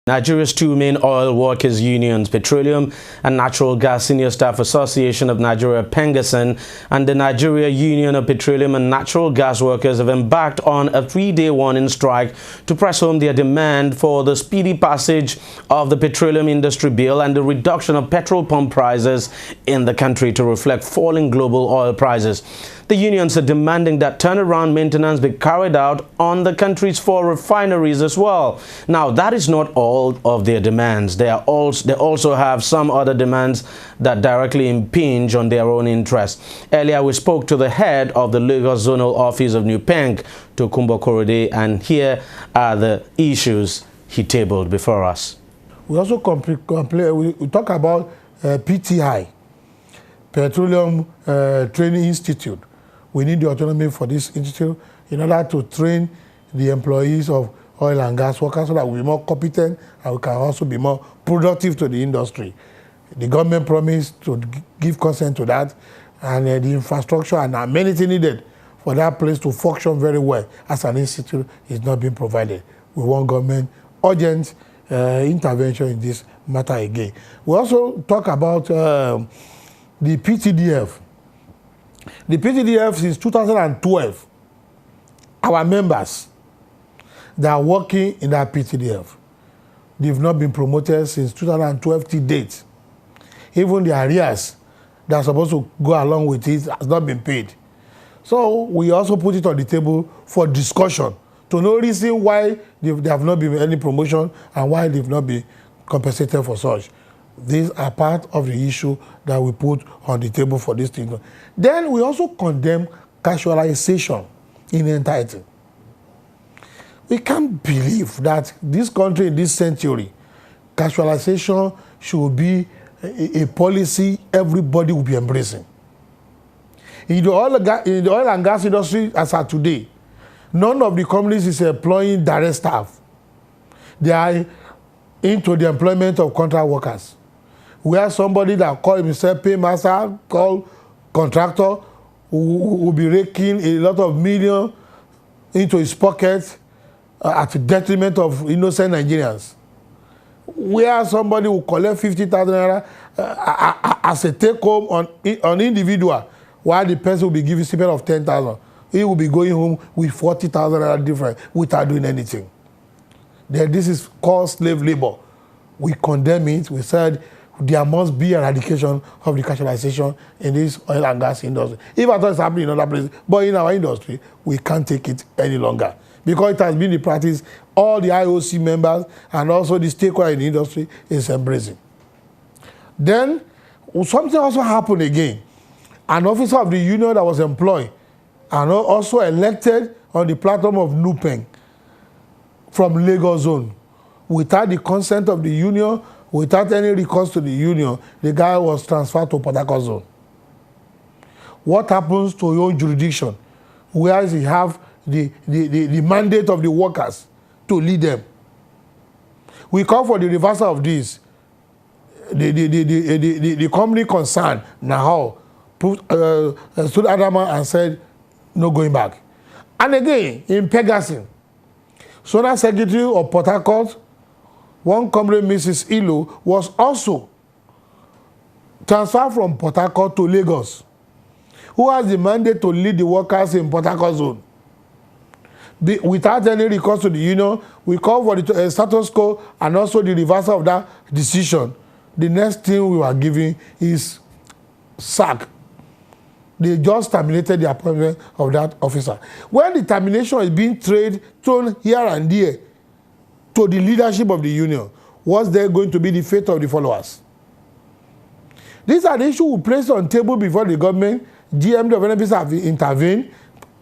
Nigeria's two main oil workers' unions, Petroleum and Natural Gas Senior Staff Association of Nigeria, Pengassan, and the Nigeria Union of Petroleum and Natural Gas Workers have embarked on a three-day warning strike to press home their demand for the speedy passage of the Petroleum Industry Bill and the reduction of petrol pump prices in the country to reflect falling global oil prices. The unions are demanding that turnaround maintenance be carried out on the country's 4 refineries as well. Now, that is not all of their demands. They also have some other demands that directly impinge on their own interests. Earlier, we spoke to the head of the Lagos Zonal Office of New Penk, Tokunbo Korede, and here are the issues he tabled before us. We also we talk about PTI, Petroleum Training Institute. We need the autonomy for this institute in order to train the employees of oil and gas workers so that we'll be more competent and we can also be more productive to the industry. The government promised to give consent to that, and the infrastructure and amenity needed for that place to function very well as an institute is not being provided. We want government urgent intervention in this matter again. We also talk about the PTDF. The PTDF since 2012, our members that are working in that PTDF, they've not been promoted since 2012 to date. Even the arrears that are supposed to go along with it has not been paid. So we also put it on the table for discussion to know reason why there have not been any promotion and why they've not been compensated for such. These are part of the issue that we put on the table for this thing. Then we also condemn casualization in entirety. We can't believe that this country in this century, casualization should be a policy everybody will be embracing. In the oil and gas industry as of today, none of the companies is employing direct staff. They are into the employment of contract workers. We have somebody that call himself paymaster, called contractor, who will be raking a lot of millions into his pocket at the detriment of innocent Nigerians. We have somebody who collect 50,000 naira as a take-home on individual, while the person will be given stipend of 10,000. He will be going home with 40,000 naira different without doing anything. Then this is called slave labor. We condemn it. We said there must be eradication of the casualization in this oil and gas industry. If at all it's happening in other places, but in our industry, we can't take it any longer. Because it has been the practice, all the IOC members and also the stakeholders in the industry is embracing. Then, something also happened again. An officer of the union that was employed and also elected on the platform of New Penk from Lagos Zone, without the consent of the union, without any recourse to the union, the guy was transferred to Port Harcourt Zone. What happens to your own jurisdiction, whereas you have the mandate of the workers to lead them? We call for the reversal of this. The company concerned now stood adamant and said, no going back. And again, in Pengassan, Zonal Secretary of Port Harcourt, one comrade, Mrs. Ilo, was also transferred from Port Harcourt to Lagos, who has the mandate to lead the workers in Port Harcourt Zone. Without any recourse to the union, we call for the status quo and also the reversal of that decision. The next thing we were giving is sack. They just terminated the appointment of that officer. When the termination is being thrown here and there to the leadership of the union, what's there going to be the fate of the followers? These are the issues we placed on table before the government. GMD of NNPC have intervened.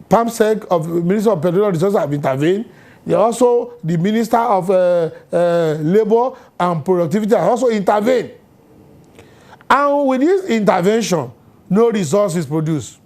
PAMSEC of Minister of Petroleum Resources have intervened. Also, the Minister of Labor and Productivity has also intervened. And with this intervention, no resource is produced.